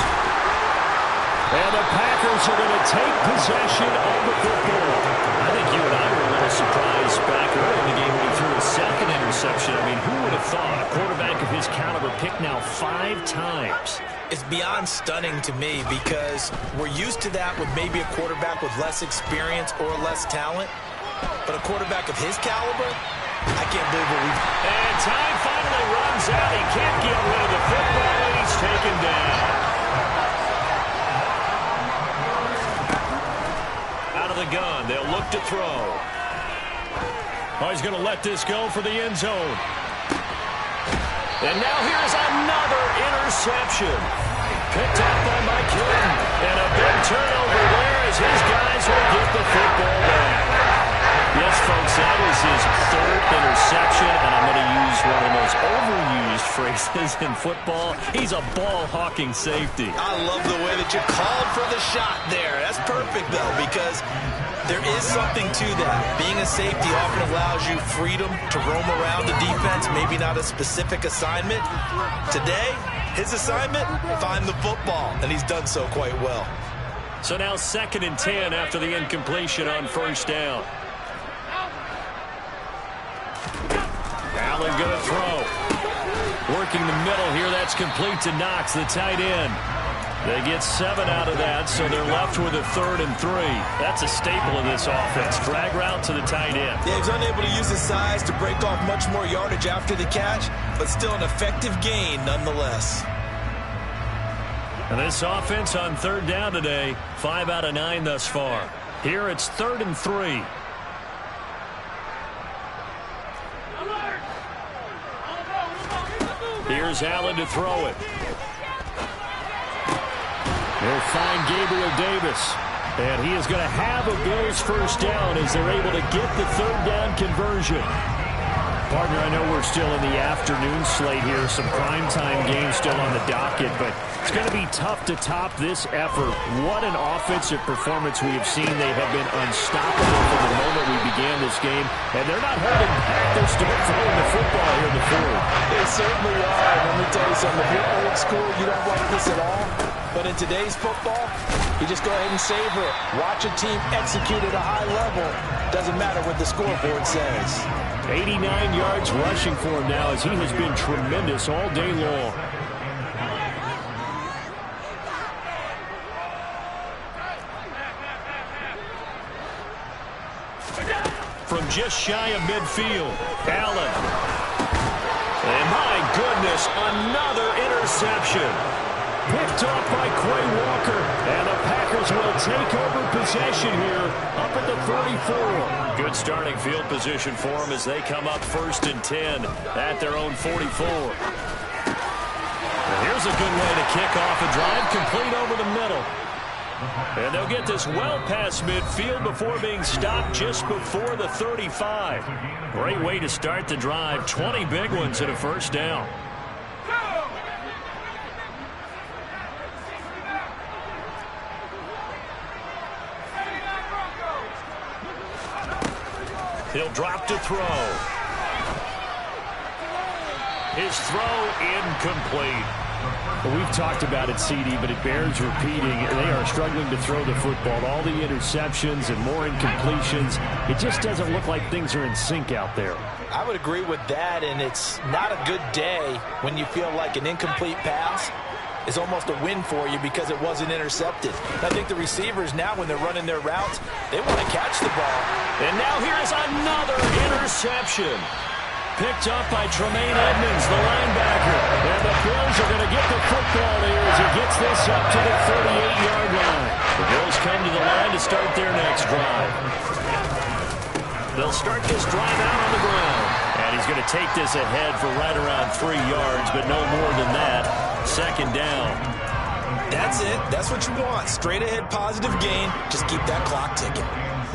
And the Packers are going to take possession of the football. I think you and I were a little surprised back early in the game when he threw a 2nd interception. I mean, who would have thought a quarterback of his caliber picked now 5 times? It's beyond stunning to me because we're used to that with maybe a quarterback with less experience or less talent. But a quarterback of his caliber, I can't believe what we've... And time finally runs out. He can't get rid of the football, and he's taken down. Out of the gun, they'll look to throw. Oh, he's going to let this go for the end zone. And now here's another interception. Picked up by Mike Hilton. And a big turnover there as his guys will get the football back. Yes, folks, that is his 3rd interception, and I'm going to use one of the most overused phrases in football. He's a ball-hawking safety. I love the way that you called for the shot there. That's perfect, though, because there is something to that. Being a safety often allows you freedom to roam around the defense, maybe not a specific assignment. Today, his assignment, find the football, and he's done so quite well. So now 2nd and 10 after the incompletion on first down. Allen going to throw. Working the middle here. That's complete to Knox, the tight end. They get 7 out of that, so they're left with a 3rd and 3. That's a staple of this offense. Drag route to the tight end. Yeah, he's unable to use his size to break off much more yardage after the catch, but still an effective gain nonetheless. And this offense on 3rd down today, 5 out of 9 thus far. Here it's 3rd and 3. Here's Allen to throw it. They'll find Gabriel Davis. And he is going to have a Bills first down as they're able to get the 3rd down conversion. Partner, I know we're still in the afternoon slate here. Some primetime games still on the docket, but it's going to be tough to top this effort. What an offensive performance we have seen. They have been unstoppable from the moment we began this game, and they're not holding back. They're still throwing the football here in the 4th. They certainly are. Let me tell you something. If you're old school, you don't like this at all. But in today's football, you just go ahead and savor it. Watch a team execute at a high level. Doesn't matter what the scoreboard says. 89 yards rushing for him now as he has been tremendous all day long. From just shy of midfield, Allen. And my goodness, another interception. Picked off by Quay Walker, and the Packers will take over possession here up at the 34. Good starting field position for them as they come up 1st and 10 at their own 44. And here's a good way to kick off a drive, complete over the middle. And they'll get this well past midfield before being stopped just before the 35. Great way to start the drive. 20 big ones and a first down. He'll drop to throw. His throw incomplete. Well, we've talked about it, CD, but it bears repeating. They are struggling to throw the football. All the interceptions and more incompletions. It just doesn't look like things are in sync out there. I would agree with that, and it's not a good day when you feel like an incomplete pass is almost a win for you because it wasn't intercepted. I think the receivers now, when they're running their routes, they want to catch the ball. And now here's another interception. Picked up by Tremaine Edmonds, the linebacker. And the Bills are going to get the football here as he gets this up to the 38-yard line. The Bills come to the line to start their next drive. They'll start this drive out on the ground. And he's going to take this ahead for right around 3 yards, but no more than that. 2nd down. That's it. That's what you want. Straight ahead positive gain. Just keep that clock ticking.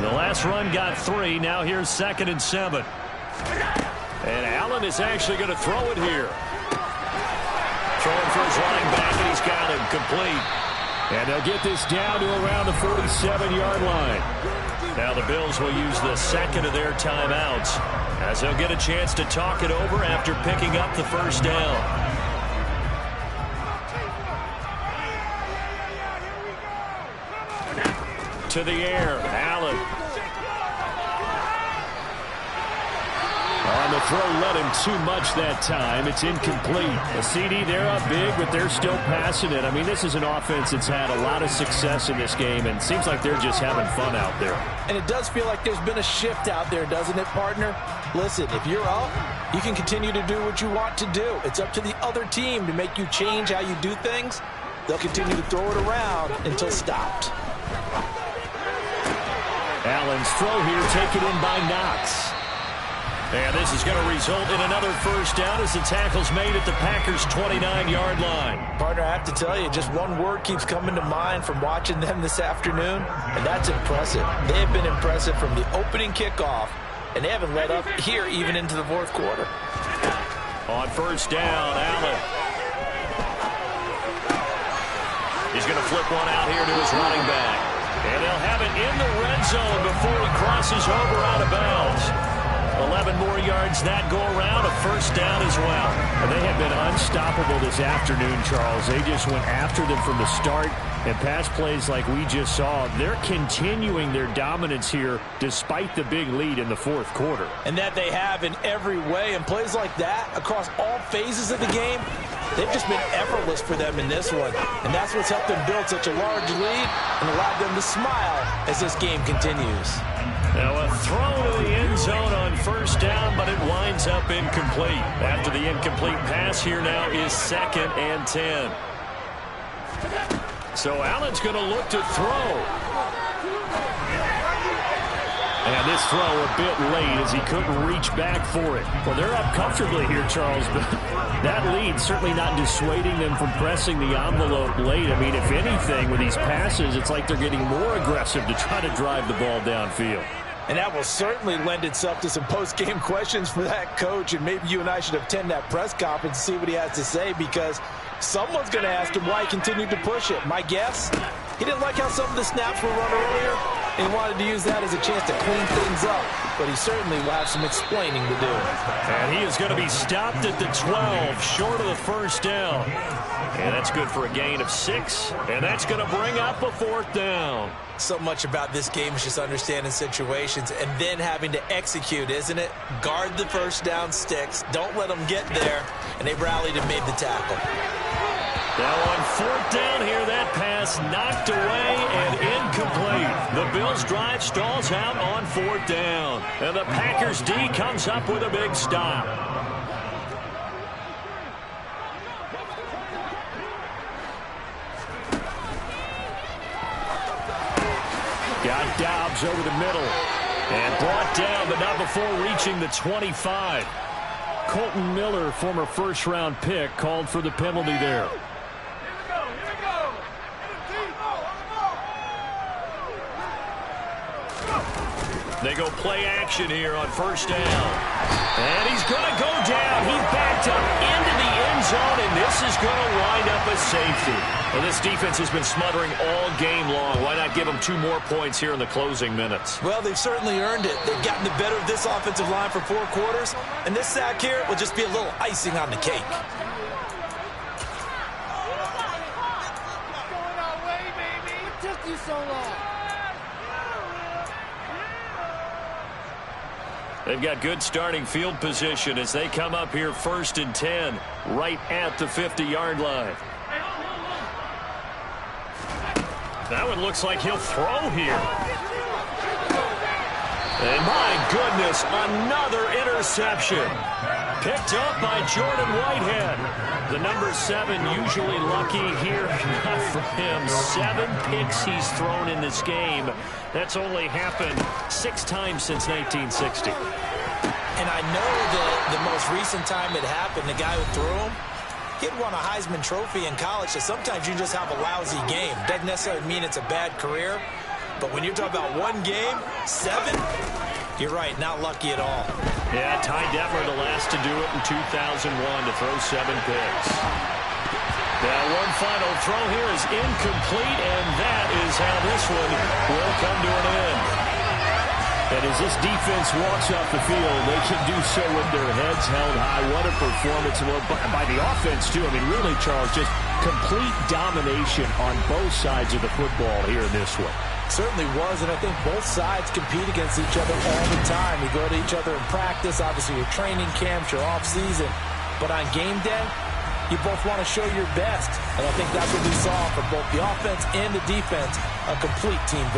The last run got 3. Now here's 2nd and 7. And Allen is actually going to throw it here. Throwing for his running back, and he's got him complete. And they'll get this down to around the 47-yard line. Now the Bills will use the 2nd of their timeouts as they'll get a chance to talk it over after picking up the first down. To the air, Allen. On the throw, let him too much that time. It's incomplete. A CD, they're up big, but they're still passing it. I mean, this is an offense that's had a lot of success in this game, and it seems like they're just having fun out there. And it does feel like there's been a shift out there, doesn't it, partner? Listen, if you're up, you can continue to do what you want to do. It's up to the other team to make you change how you do things. They'll continue to throw it around until stopped. Allen's throw here taken in by Knox. And this is going to result in another first down as the tackle's made at the Packers' 29-yard line. Partner, I have to tell you, just one word keeps coming to mind from watching them this afternoon, and that's impressive. They have been impressive from the opening kickoff, and they haven't let up here even into the 4th quarter. On first down, Allen. He's going to flip one out here to his running back. And they'll have it in the red zone before he crosses over out of bounds. 11 more yards that go around, a first down as well. And they have been unstoppable this afternoon, Charles. They just went after them from the start. And pass plays like we just saw, they're continuing their dominance here despite the big lead in the fourth quarter. And that they have in every way. And plays like that across all phases of the game, they've just been effortless for them in this one. And that's what's helped them build such a large lead and allowed them to smile as this game continues. Now a throw to the end zone on first down, but it winds up incomplete. After the incomplete pass, here now is 2nd and 10. So Allen's going to look to throw. And this throw a bit late as he couldn't reach back for it. Well, they're up comfortably here, Charles, but that lead certainly not dissuading them from pressing the envelope late. I mean, if anything, with these passes, it's like they're getting more aggressive to try to drive the ball downfield. And that will certainly lend itself to some post-game questions for that coach, and maybe you and I should attend that press conference and see what he has to say, because someone's going to ask him why he continued to push it. My guess, he didn't like how some of the snaps were run earlier, and he wanted to use that as a chance to clean things up. But he certainly will have some explaining to do. And he is going to be stopped at the 12, short of the first down. And that's good for a gain of 6, and that's going to bring up a 4th down. So much about this game is just understanding situations and then having to execute, isn't it? Guard the first down sticks. Don't let them get there. And they rallied and made the tackle. Now on 4th down here, that pass knocked away and incomplete. The Bills' drive stalls out on 4th down. And the Packers' D comes up with a big stop. Got Dobbs over the middle and brought down, but not before reaching the 25. Colton Miller, former first-round pick, called for the penalty there. They go play action here on first down. And he's going to go down. He's backed up into the end zone, and this is going to wind up a safety. Well, this defense has been smothering all game long. Why not give them 2 more points here in the closing minutes? Well, they've certainly earned it. They've gotten the better of this offensive line for 4 quarters, and this sack here will just be a little icing on the cake. What took you so long? They've got good starting field position as they come up here 1st and 10, right at the 50-yard line. That one looks like he'll throw here. And my goodness, another interception. Picked up by Jordan Whitehead. The number 7 usually lucky here. Not for him. 7 picks he's thrown in this game. That's only happened 6 times since 1960. And I know that the most recent time it happened, the guy who threw him, he'd won a Heisman Trophy in college, so sometimes you just have a lousy game. Doesn't necessarily mean it's a bad career, but when you're talking about 1 game, 7, you're right, not lucky at all. Yeah, Ty Detmer, the last to do it in 2001 to throw 7 picks. Now one final throw here is incomplete, and that is how this one will come to an end. And as this defense walks off the field, they can do so with their heads held high. What a performance by the offense, too. I mean, really, Charles, just complete domination on both sides of the football here in this one. Certainly was, and I think both sides compete against each other all the time. You go to each other in practice, obviously your training camps, your off-season. But on game day, you both want to show your best. And I think that's what we saw from both the offense and the defense, a complete team victory.